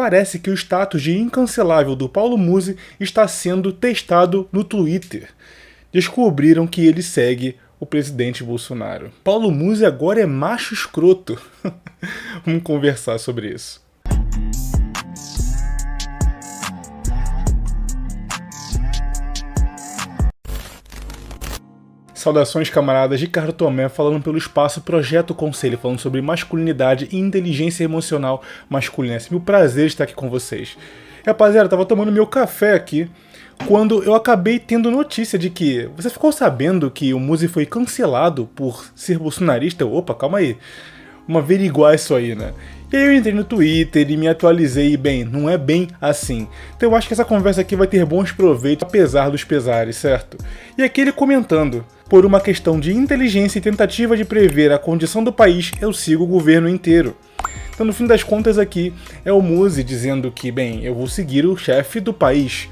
parece que o status de incancelável do Paulo Musi está sendo testado no Twitter. Descobriram que ele segue o presidente Bolsonaro. Paulo Musi agora é macho escroto. Vamos conversar sobre isso. Saudações, camaradas. Ricardo Tomé falando pelo Espaço Projeto Conselho, falando sobre masculinidade e inteligência emocional masculina. É sempre um prazer estar aqui com vocês. Rapaziada, eu tava tomando meu café aqui quando eu acabei tendo notícia de que... Você ficou sabendo que o Musi foi cancelado por ser bolsonarista? Opa, calma aí. Vamos averiguar isso aí, né? E aí eu entrei no Twitter e me atualizei, e bem, não é bem assim. Então eu acho que essa conversa aqui vai ter bons proveitos, apesar dos pesares, certo? E aqui ele comentando: por uma questão de inteligência e tentativa de prever a condição do país, eu sigo o governo inteiro. Então no fim das contas aqui é o Musi dizendo que, bem, eu vou seguir o chefe do país,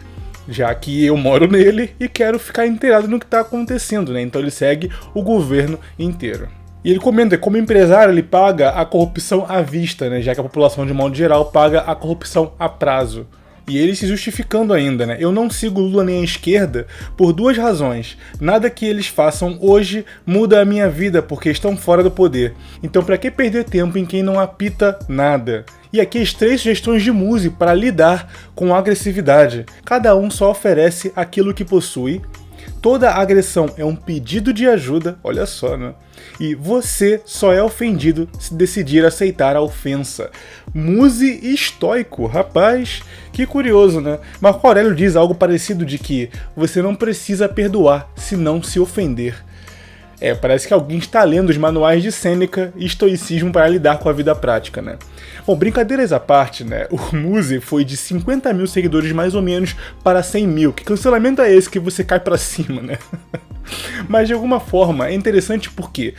já que eu moro nele e quero ficar inteirado no que está acontecendo, né? Então ele segue o governo inteiro. E ele comenta que, como empresário, ele paga a corrupção à vista, né? Já que a população, de modo geral, paga a corrupção a prazo. E ele se justificando ainda, né? Eu não sigo Lula nem a esquerda por duas razões. Nada que eles façam hoje muda a minha vida porque estão fora do poder. Então pra que perder tempo em quem não apita nada? E aqui as 3 sugestões de Musi para lidar com a agressividade. Cada um só oferece aquilo que possui. Toda agressão é um pedido de ajuda, olha só, né? E você só é ofendido se decidir aceitar a ofensa. Musi estoico, rapaz, que curioso, né? Marco Aurélio diz algo parecido de que você não precisa perdoar se não se ofender. Parece que alguém está lendo os manuais de Sêneca e estoicismo para lidar com a vida prática, né? Bom, brincadeiras à parte, né? O Musi foi de 50 mil seguidores mais ou menos para 100 mil. Que cancelamento é esse que você cai para cima, né? Mas de alguma forma é interessante porque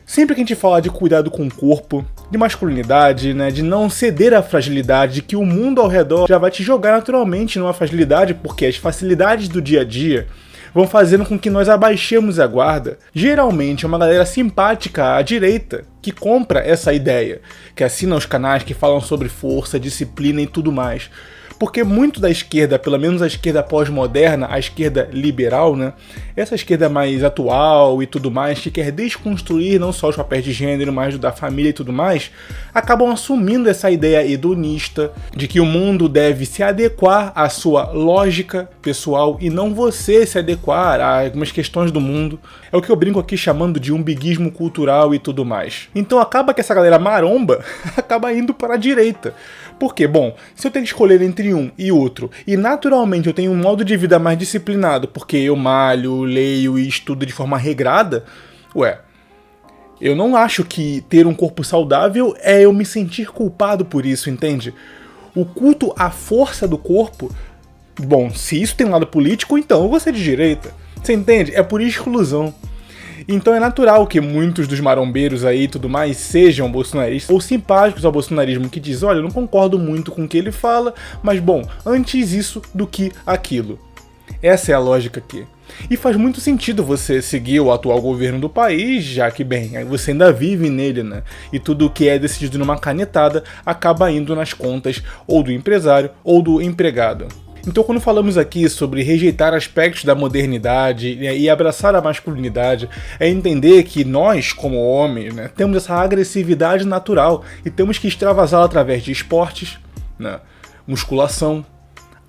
sempre que a gente fala de cuidado com o corpo, de masculinidade, né, de não ceder à fragilidade, de que o mundo ao redor já vai te jogar naturalmente numa fragilidade, porque as facilidades do dia a dia vão fazendo com que nós abaixemos a guarda. Geralmente é uma galera simpática à direita que compra essa ideia, que assina os canais que falam sobre força, disciplina e tudo mais. Porque muito da esquerda, pelo menos a esquerda pós-moderna, a esquerda liberal, né? Essa esquerda mais atual e tudo mais, que quer desconstruir não só os papéis de gênero, mas o da família e tudo mais, acabam assumindo essa ideia hedonista de que o mundo deve se adequar à sua lógica pessoal e não você se adequar a algumas questões do mundo. É o que eu brinco aqui chamando de umbiguismo cultural e tudo mais. Então acaba que essa galera maromba acaba indo para a direita. Por quê? Bom, se eu tenho que escolher entre um e outro, e naturalmente eu tenho um modo de vida mais disciplinado, porque eu malho, leio e estudo de forma regrada, eu não acho que ter um corpo saudável é eu me sentir culpado por isso, entende? O culto à força do corpo, bom, se isso tem um lado político, então eu vou ser de direita. Você entende? É por exclusão. Então é natural que muitos dos marombeiros aí e tudo mais sejam bolsonaristas ou simpáticos ao bolsonarismo, que diz, olha, eu não concordo muito com o que ele fala, mas bom, antes isso do que aquilo. Essa é a lógica aqui. E faz muito sentido você seguir o atual governo do país, já que, bem, você ainda vive nele, né? E tudo o que é decidido numa canetada acaba indo nas contas ou do empresário ou do empregado. Então quando falamos aqui sobre rejeitar aspectos da modernidade e abraçar a masculinidade, é entender que nós, como homens, né, temos essa agressividade natural e temos que extravasá-la através de esportes, né, musculação,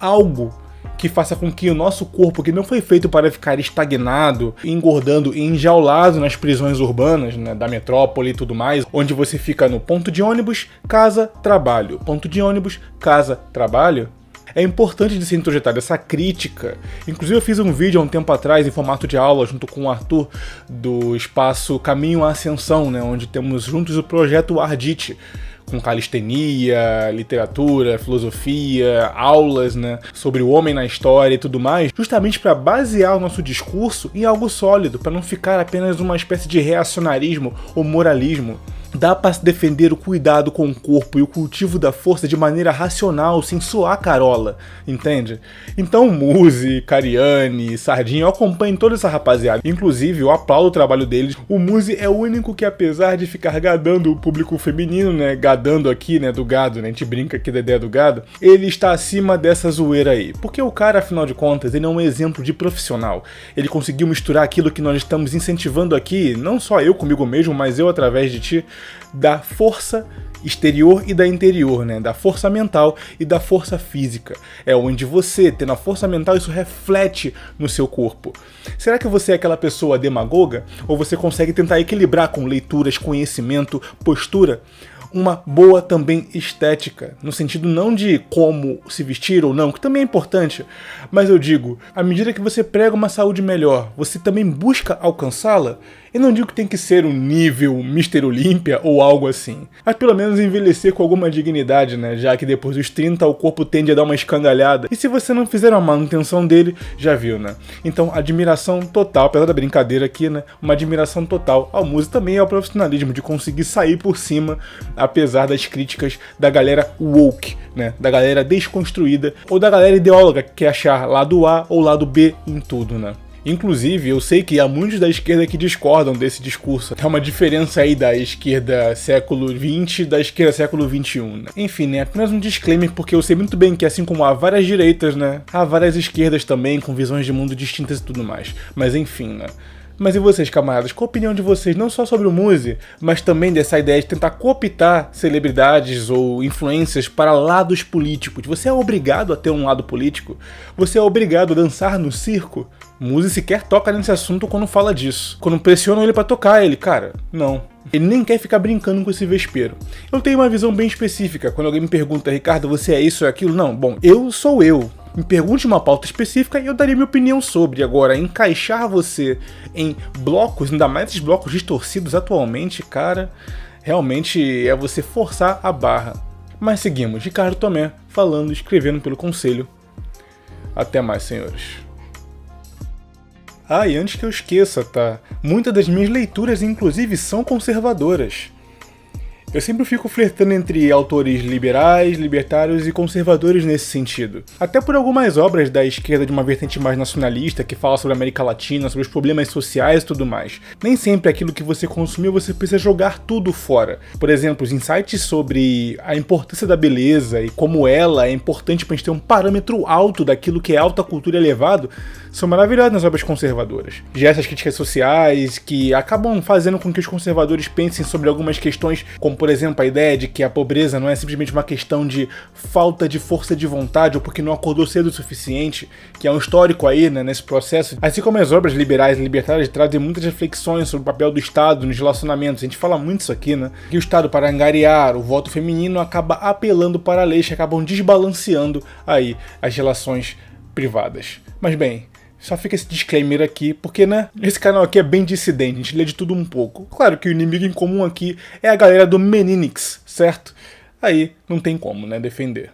algo que faça com que o nosso corpo, que não foi feito para ficar estagnado, engordando e enjaulado nas prisões urbanas, né, da metrópole e tudo mais, onde você fica no ponto de ônibus, casa, trabalho, ponto de ônibus, casa, trabalho. É importante de ser introjetada essa crítica. Inclusive eu fiz um vídeo há um tempo atrás em formato de aula junto com o Arthur do espaço Caminho à Ascensão, né, onde temos juntos o projeto Ardite, com calistenia, literatura, filosofia, aulas, né, sobre o homem na história e tudo mais, justamente para basear o nosso discurso em algo sólido, para não ficar apenas uma espécie de reacionarismo ou moralismo, Dá pra se defender o cuidado com o corpo e o cultivo da força de maneira racional, sem soar carola, entende? Então Muzi, Cariani, Sardinha, eu acompanho toda essa rapaziada. Inclusive, eu aplaudo o trabalho deles. O Muzi é o único que, apesar de ficar gadando o público feminino, né, gadando aqui, né, do gado, né, a gente brinca aqui da ideia do gado, ele está acima dessa zoeira aí. Porque o cara, afinal de contas, ele é um exemplo de profissional. Ele conseguiu misturar aquilo que nós estamos incentivando aqui, não só eu comigo mesmo, mas eu através de ti, da força exterior e da interior, né? Da força mental e da força física. É onde você, tendo a força mental, isso reflete no seu corpo. Será que você é aquela pessoa demagoga? Ou você consegue tentar equilibrar com leituras, conhecimento, postura? Uma boa também estética, no sentido não de como se vestir ou não, que também é importante, mas eu digo, à medida que você prega uma saúde melhor, você também busca alcançá-la? Eu não digo que tem que ser um nível Mr. Olímpia ou algo assim, mas pelo menos envelhecer com alguma dignidade, né? Já que depois dos 30 o corpo tende a dar uma escangalhada, e se você não fizer a manutenção dele, já viu, né? Então, admiração total, apesar da brincadeira aqui, né? Uma admiração total ao músico também e ao profissionalismo, de conseguir sair por cima, apesar das críticas da galera woke, né? Da galera desconstruída, ou da galera ideóloga que quer achar lado A ou lado B em tudo, né? Inclusive, eu sei que há muitos da esquerda que discordam desse discurso. Tem uma diferença aí da esquerda século XX e da esquerda século XXI, né? Enfim, né? Apenas um disclaimer, porque eu sei muito bem que assim como há várias direitas, né? Há várias esquerdas também, com visões de mundo distintas e tudo mais. Mas enfim, né? Mas e vocês, camaradas? Qual a opinião de vocês, não só sobre o Muzi, mas também dessa ideia de tentar cooptar celebridades ou influências para lados políticos? Você é obrigado a ter um lado político? Você é obrigado a dançar no circo? Muzi sequer toca nesse assunto quando fala disso. Quando pressionam ele pra tocar, ele, cara, não. Ele nem quer ficar brincando com esse vespeiro. Eu tenho uma visão bem específica. Quando alguém me pergunta, Ricardo, você é isso ou aquilo? Não, bom, eu sou eu. Me pergunte uma pauta específica e eu daria minha opinião sobre. Agora, encaixar você em blocos, ainda mais esses blocos distorcidos atualmente, cara, realmente é você forçar a barra. Mas seguimos. Ricardo Tomé, falando, escrevendo pelo Conselho. Até mais, senhores. Ah, e antes que eu esqueça, tá? Muitas das minhas leituras, inclusive, são conservadoras. Eu sempre fico flertando entre autores liberais, libertários e conservadores nesse sentido. Até por algumas obras da esquerda de uma vertente mais nacionalista, que fala sobre a América Latina, sobre os problemas sociais e tudo mais. Nem sempre aquilo que você consumiu você precisa jogar tudo fora. Por exemplo, os insights sobre a importância da beleza e como ela é importante para a gente ter um parâmetro alto daquilo que é alta cultura elevado, são maravilhosos nas obras conservadoras. Já essas críticas sociais que acabam fazendo com que os conservadores pensem sobre algumas questões, como por exemplo a ideia de que a pobreza não é simplesmente uma questão de falta de força de vontade ou porque não acordou cedo o suficiente, que é um histórico aí, né, nesse processo. Assim como as obras liberais e libertárias trazem muitas reflexões sobre o papel do Estado nos relacionamentos, a gente fala muito isso aqui, né, que o Estado, para angariar o voto feminino, acaba apelando para leis que acabam desbalanceando aí as relações privadas. Mas bem, só fica esse disclaimer aqui, porque, né, esse canal aqui é bem dissidente, a gente lê de tudo um pouco. Claro que o inimigo em comum aqui é a galera do Meninix, certo? Aí não tem como, né, defender.